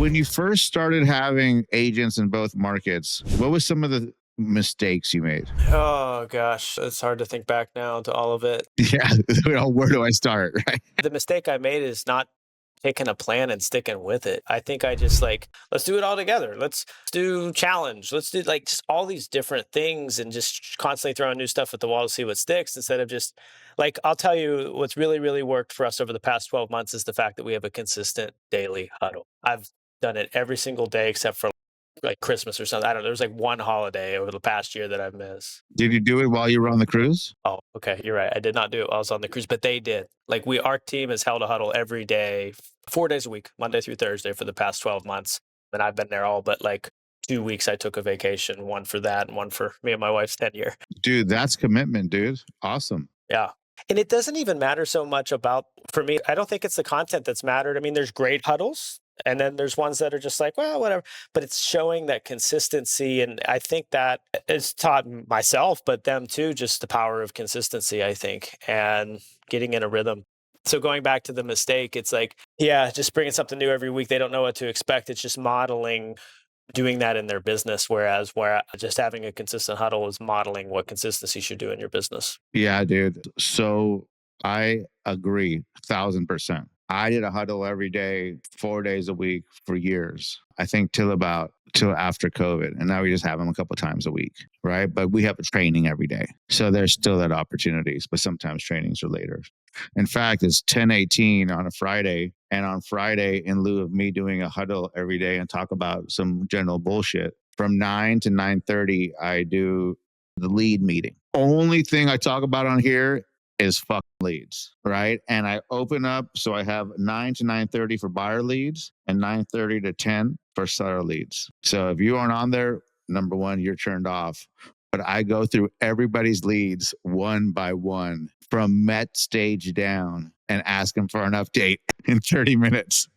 When you first started having agents in both markets, what was some of the mistakes you made? Oh gosh, it's hard to think back now to all of it. Yeah, where do I start, right? The mistake I made is not taking a plan and sticking with it. I think I just like, let's do it all together. Let's do challenge. Let's do like just all these different things and just constantly throwing new stuff at the wall to see what sticks instead of just like, I'll tell you what's really, really worked for us over the past 12 months is the fact that we have a consistent daily huddle. I've done it every single day except for like Christmas or something. I don't know. There's like one holiday over the past year that I've missed. Did you do it while you were on the cruise? Oh, okay, you're right. I did not do it while I was on the cruise, but they did. Like our team has held a huddle every day, 4 days a week, Monday through Thursday for the past 12 months. And I've been there all but like 2 weeks. I took a vacation, one for that and one for me and my wife's 10 year. Dude, that's commitment, dude. Awesome. Yeah. And it doesn't even matter so much about, for me, I don't think it's the content that's mattered. I mean, there's great huddles. And then there's ones that are just like, well, whatever. But it's showing that consistency. And I think that it's taught myself, but them too, just the power of consistency, I think, and getting in a rhythm. So going back to the mistake, it's like, yeah, just bringing something new every week. They don't know what to expect. It's just modeling doing that in their business. Whereas where just having a consistent huddle is modeling what consistency should do in your business. Yeah, dude. So I agree, 1,000%. I did a huddle every day, 4 days a week for years. I think till after COVID, and now we just have them a couple times a week, right? But we have a training every day, so there's still that opportunities. But sometimes trainings are later. In fact, it's 10:18 on a Friday, and on Friday, in lieu of me doing a huddle every day and talk about some general bullshit, from 9 to 9:30, I do the lead meeting. Only thing I talk about on here is fucking leads, right? And I open up, so I have 9 to 9:30 for buyer leads and 9:30 to 10 for seller leads. So if you aren't on there, number one, you're turned off. But I go through everybody's leads one by one from Met stage down and ask them for an update in 30 minutes.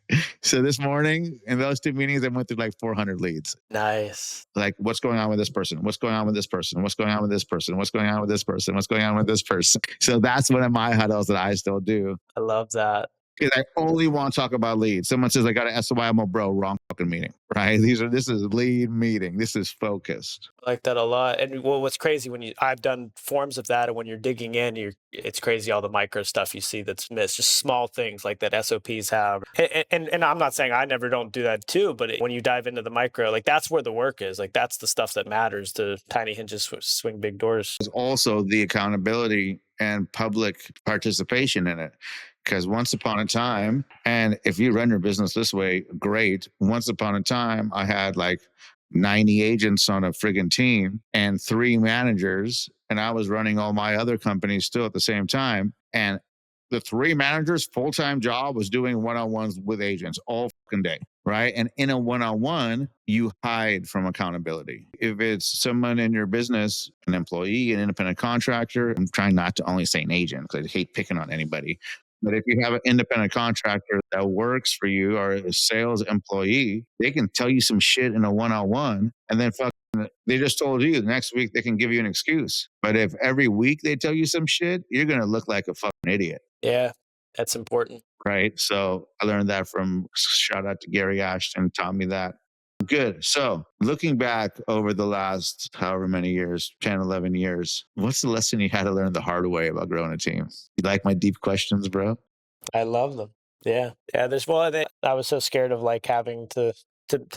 So this morning in those two meetings, I went through like 400 leads. Nice. Like, what's going on with this person? What's going on with this person? What's going on with this person? What's going on with this person? What's going on with this person? So that's one of my huddles that I still do I love that. because I only want to talk about leads. Someone says I got an SYMO, bro, wrong fucking meeting, right? This is lead meeting. This is focused. I like that a lot. And well, what's crazy when I've done forms of that, and when you're digging in, it's crazy all the micro stuff you see that's missed, just small things like that SOPs have. And I'm not saying I never don't do that too, but when you dive into the micro, like that's where the work is. Like that's the stuff that matters. The tiny hinges swing big doors. There's also the accountability and public participation in it. Because once upon a time, and if you run your business this way, great. Once upon a time, I had like 90 agents on a friggin' team and 3 managers, and I was running all my other companies still at the same time. And the 3 managers' full-time job was doing one-on-ones with agents all fucking day, right? And in a one-on-one, you hide from accountability. If it's someone in your business, an employee, an independent contractor, I'm trying not to only say an agent because I hate picking on anybody. But if you have an independent contractor that works for you or a sales employee, they can tell you some shit in a one-on-one, and then they just told you the next week they can give you an excuse. But if every week they tell you some shit, you're going to look like a fucking idiot. Yeah, that's important. Right. So I learned that from, shout out to Gary Ashton, taught me that. Good. So looking back over the last however many years, 10, 11 years, what's the lesson you had to learn the hard way about growing a team? You like my deep questions, bro? I love them. Yeah. Yeah. I was so scared of like having to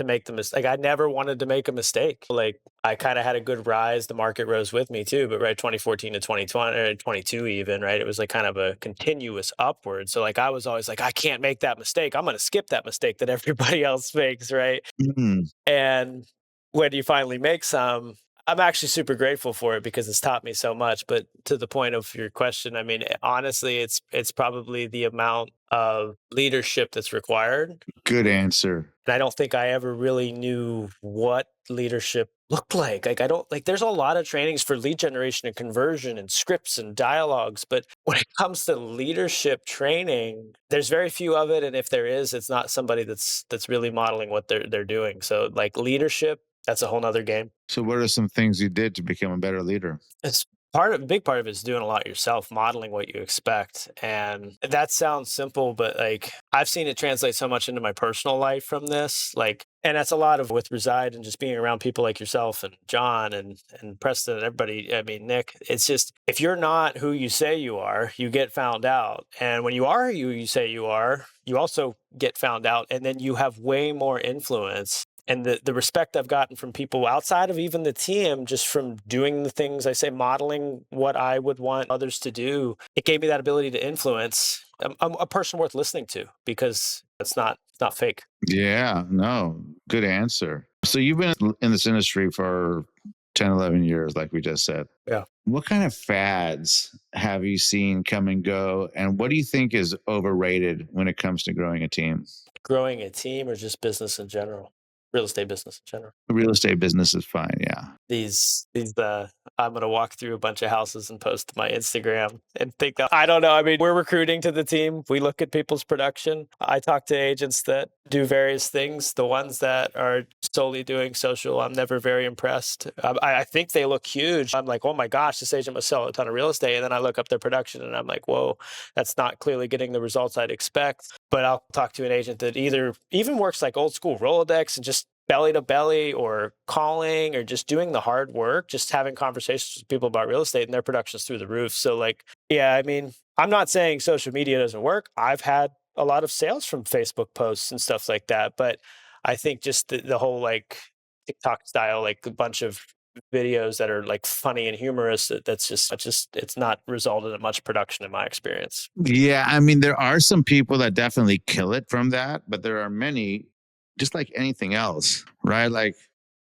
make the mistake. Like I never wanted to make a mistake. Like I kind of had a good rise. The market rose with me too, but right, 2014 to 2020 or 22 even, right? It was like kind of a continuous upward. So like I was always like, I can't make that mistake. I'm going to skip that mistake that everybody else makes, right? Mm, And when you finally make some, I'm actually super grateful for it because it's taught me so much. But to the point of your question, I mean, honestly, it's probably the amount of leadership that's required. good answer. And I don't think I ever really knew what leadership looked like. Like I don't like there's a lot of trainings for lead generation and conversion and scripts and dialogues, but when it comes to leadership training, there's very few of it. And if there is, it's not somebody that's really modeling what they're doing. So like leadership, that's a whole nother game. So what are some things you did to become a better leader? It's Big part of it is doing a lot yourself, modeling what you expect. And that sounds simple, but like I've seen it translate so much into my personal life from this. Like, and that's a lot of with reside and just being around people like yourself and John and Preston and everybody. I mean, Nick, it's just if you're not who you say you are, you get found out. And when you are who you say you are, you also get found out. And then you have way more influence, and the respect I've gotten from people outside of even the team, just from doing the things I say, modeling what I would want others to do, it gave me that ability to influence. I'm a person worth listening to because it's not fake. Yeah, no, good answer. So you've been in this industry for 10, 11 years, like we just said. Yeah. What kind of fads have you seen come and go? And what do you think is overrated when it comes to growing a team? Growing a team or just business in general, real estate business in general. Real estate business is fine. Yeah. These I'm gonna walk through a bunch of houses and post to my Instagram and think that I don't know. I mean, we're recruiting to the team. We look at people's production. I talk to agents that do various things. The ones that are solely doing social, I'm never very impressed. I think they look huge. I'm like, oh my gosh, this agent must sell a ton of real estate. And then I look up their production and I'm like, whoa, that's not clearly getting the results I'd expect. But I'll talk to an agent that either even works like old school Rolodex and just belly to belly or calling or just doing the hard work, just having conversations with people about real estate, and their production's through the roof. So like, yeah, I mean, I'm not saying social media doesn't work. I've had a lot of sales from Facebook posts and stuff like that. But I think just the whole like TikTok style, like a bunch of videos that are like funny and humorous, that's just it's not resulted in much production in my experience. Yeah. I mean, there are some people that definitely kill it from that, but there are many, just like anything else, right? Like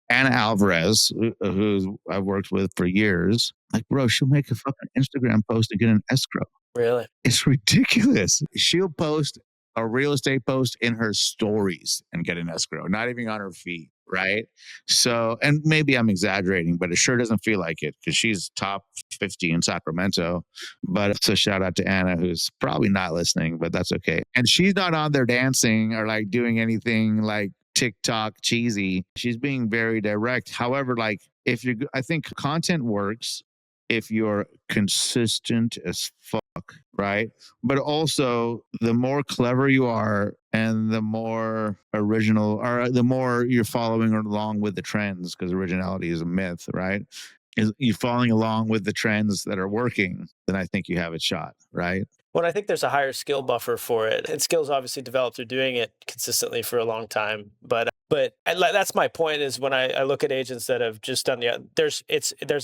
Anna Alvarez, who I've worked with for years, like, bro, she'll make a fucking Instagram post to get an escrow. Really? It's ridiculous. She'll post a real estate post in her stories and get an escrow, not even on her feed. Right. So, and maybe I'm exaggerating, but it sure doesn't feel like it because she's top 50 in Sacramento. But so shout out to Anna, who's probably not listening, but that's okay. And she's not on there dancing or like doing anything like TikTok cheesy. She's being very direct. However, like if you, I think content works if you're consistent as fuck, right? But also, the more clever you are and the more original, or the more you're following along with the trends, because originality is a myth, right? Is you following along with the trends that are working, then I think you have a shot, right? Well, I think there's a higher skill buffer for it, and skills obviously developed through doing it consistently for a long time. That's my point is when I look at agents that have just done there's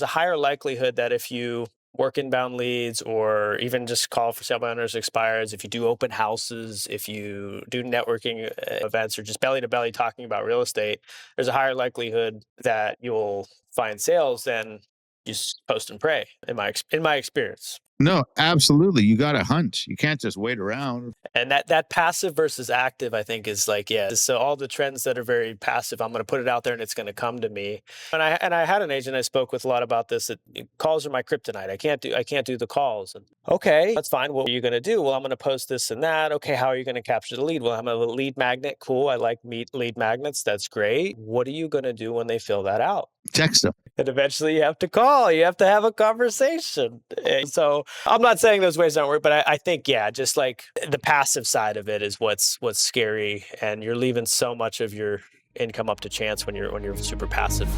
a higher likelihood that if you work inbound leads or even just call for sale by owners expires, if you do open houses, if you do networking events or just belly to belly talking about real estate, there's a higher likelihood that you'll find sales than you post and pray in my experience. No, absolutely. You got to hunt. You can't just wait around. And that passive versus active, I think, is like, yeah. So all the trends that are very passive, I'm going to put it out there and it's going to come to me. And I had an agent I spoke with a lot about this. That calls are my kryptonite. I can't do the calls. And okay, that's fine. What are you going to do? Well, I'm going to post this and that. Okay, how are you going to capture the lead? Well, I'm a lead magnet. Cool. I like lead magnets. That's great. What are you going to do when they fill that out? Text them. And eventually you have to call, you have to have a conversation. And so I'm not saying those ways don't work, but I think, yeah, just like the passive side of it is what's scary. And you're leaving so much of your income up to chance when you're super passive.